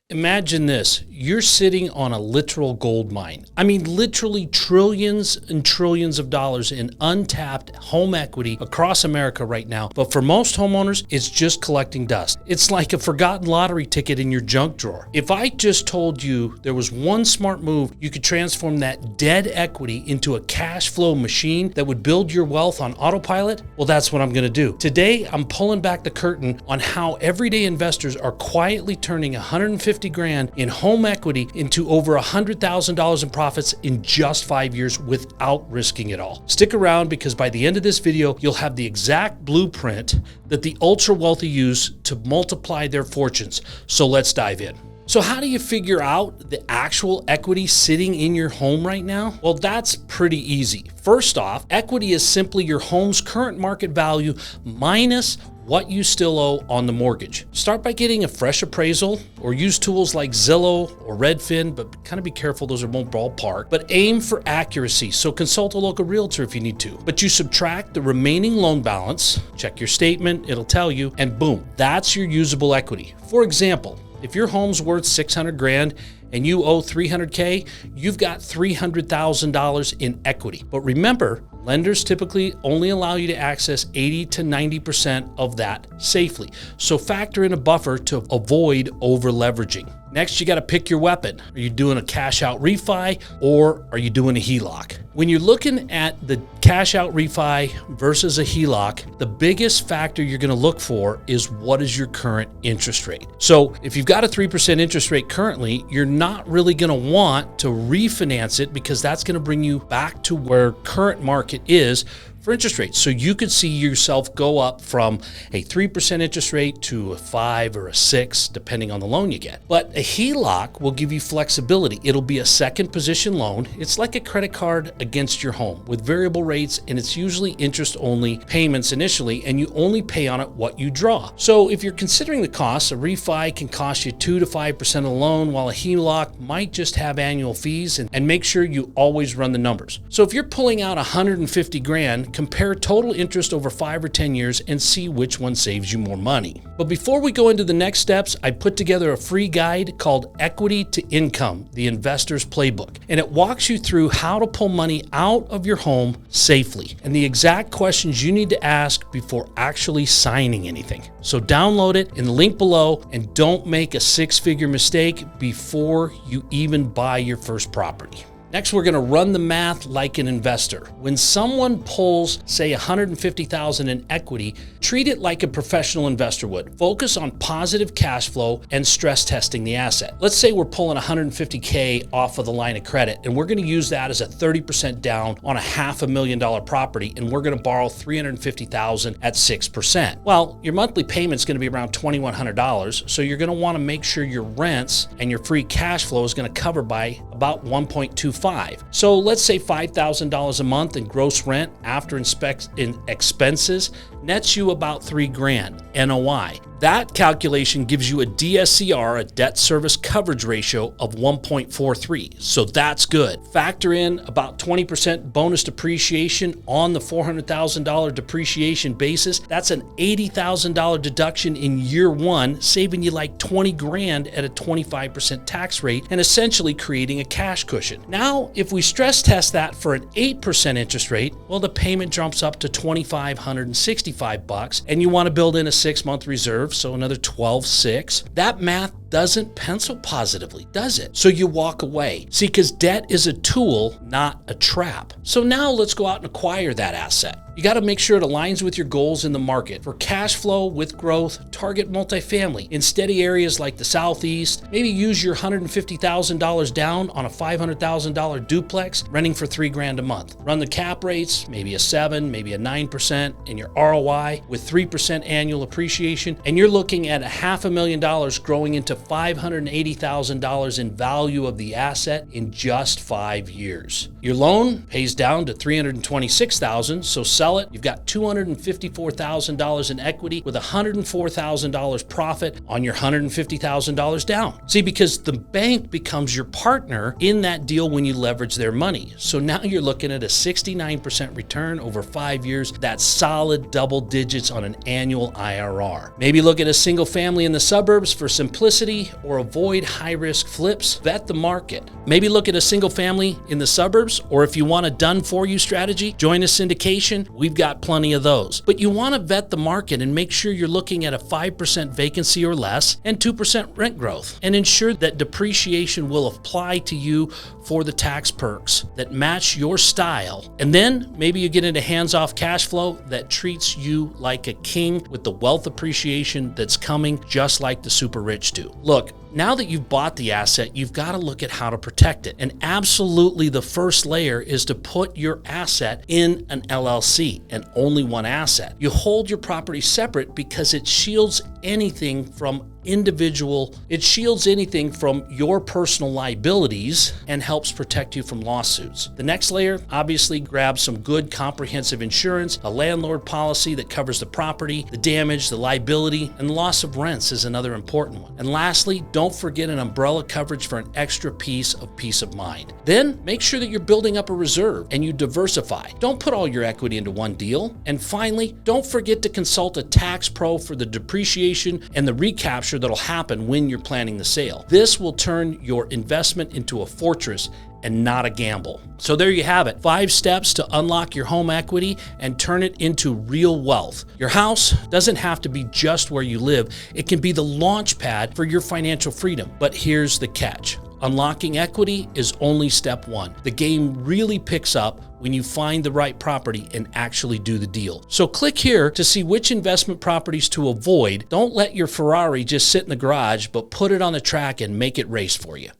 Imagine this, you're sitting on a literal gold mine. I mean, literally trillions and trillions of dollars in untapped home equity across America right now. But for most homeowners, it's just collecting dust. It's like a forgotten lottery ticket in your junk drawer. If I just told you there was one smart move, you could transform that dead equity into a cash flow machine that would build your wealth on autopilot, well, that's what I'm gonna do. Today, I'm pulling back the curtain on how everyday investors are quietly turning 150 grand in home equity into over $100,000 in profits in just 5 years without risking it all. Stick around because by the end of this video, you'll have the exact blueprint that the ultra wealthy use to multiply their fortunes. So let's dive in. So how do you figure out the actual equity sitting in your home right now? Well, that's pretty easy. First off, equity is simply your home's current market value minus what you still owe on the mortgage. Start by getting a fresh appraisal or use tools like Zillow or Redfin, but kind of be careful, those are more ballpark, but aim for accuracy. So consult a local realtor if you need to. But you subtract the remaining loan balance, check your statement, it'll tell you, and boom, that's your usable equity. For example, if your home's worth 600 grand and you owe 300K, you've got $300,000 in equity. But remember, lenders typically only allow you to access 80 to 90% of that safely. So factor in a buffer to avoid over leveraging. Next, you got to pick your weapon. Are you doing a cash out refi or are you doing a HELoC? When you're looking at the cash out refi versus a HELoC, the biggest factor you're going to look for is what is your current interest rate. So if you've got a 3% interest rate currently, you're not really going to want to refinance it because that's going to bring you back to where current market is for interest rates. So you could see yourself go up from a 3% interest rate to a 5 or a 6, depending on the loan you get. But a HELoC will give you flexibility. It'll be a second position loan. It's like a credit card against your home with variable rates, and it's usually interest only payments initially, and you only pay on it what you draw. So if you're considering the costs, a refi can cost you 2 to 5% of the loan, while a HELoC might just have annual fees, and make sure you always run the numbers. So if you're pulling out 150 grand, compare total interest over 5 or 10 years and see which one saves you more money. But before we go into the next steps, I put together a free guide called Equity to Income, the Investor's Playbook. And it walks you through how to pull money out of your home safely and the exact questions you need to ask before actually signing anything. So download it in the link below and don't make a 6-figure mistake before you even buy your first property. Next, we're going to run the math like an investor. When someone pulls, say, $150,000 in equity, treat it like a professional investor would. Focus on positive cash flow and stress testing the asset. Let's say we're pulling $150K off of the line of credit, and we're going to use that as a 30% down on a $500,000 property, and we're going to borrow $350,000 at 6%. Well, your monthly payment is going to be around $2,100, so you're going to want to make sure your rents and your free cash flow is going to cover by about 1.25. So let's say $5,000 a month in gross rent after expenses nets you about $3 grand NOI. That calculation gives you a DSCR, a debt service coverage ratio of 1.43. So that's good. Factor in about 20% bonus depreciation on the $400,000 depreciation basis. That's an $80,000 deduction in year one, saving you like 20 grand at a 25% tax rate and essentially creating a cash cushion. Now, if we stress test that for an 8% interest rate, well, the payment jumps up to $2,565, and you want to build in a 6-month reserve, so another 12.6. That math doesn't pencil positively, does it? So you walk away. See, because debt is a tool, not a trap. So now let's go out and acquire that asset. You got to make sure it aligns with your goals in the market. For cash flow with growth, target multifamily. In steady areas like the Southeast, maybe use your $150,000 down on a $500,000 duplex, renting for $3 grand a month. Run the cap rates, maybe a 7, maybe a 9%, and your ROI with 3% annual appreciation, and you're looking at $500,000 growing into $580,000 in value of the asset in just 5 years. Your loan pays down to $326,000, so sell it. You've got $254,000 in equity with $104,000 profit on your $150,000 down. See, because the bank becomes your partner in that deal when you leverage their money. So now you're looking at a 69% return over 5 years. That's solid double digits on an annual IRR. Maybe look at a single family in the suburbs for simplicity. complexity or avoid high-risk flips, vet the market. Maybe look at a single family in the suburbs, or if you want a done-for-you strategy, join a syndication. We've got plenty of those. But you want to vet the market and make sure you're looking at a 5% vacancy or less and 2% rent growth, and ensure that depreciation will apply to you for the tax perks that match your style. And then maybe you get into hands-off cash flow that treats you like a king with the wealth appreciation that's coming just like the super rich do. Look, now that you've bought the asset, you've got to look at how to protect it. And absolutely the first layer is to put your asset in an LLC and only one asset. You hold your property separate because it shields anything from your personal liabilities and helps protect you from lawsuits. The next layer, obviously grab some good comprehensive insurance. A landlord policy that covers the property, the damage, the liability, and loss of rents is another important one. And lastly, don't forget an umbrella coverage for an extra piece of peace of mind. Then make sure that you're building up a reserve and you diversify. Don't put all your equity into one deal. And finally, don't forget to consult a tax pro for the depreciation and the recapture that'll happen when you're planning the sale. This will turn your investment into a fortress and not a gamble. So there you have it. 5 steps to unlock your home equity and turn it into real wealth. Your house doesn't have to be just where you live. It can be the launch pad for your financial freedom. But here's the catch. Unlocking equity is only step 1. The game really picks up when you find the right property and actually do the deal. So click here to see which investment properties to avoid. Don't let your Ferrari just sit in the garage, but put it on the track and make it race for you.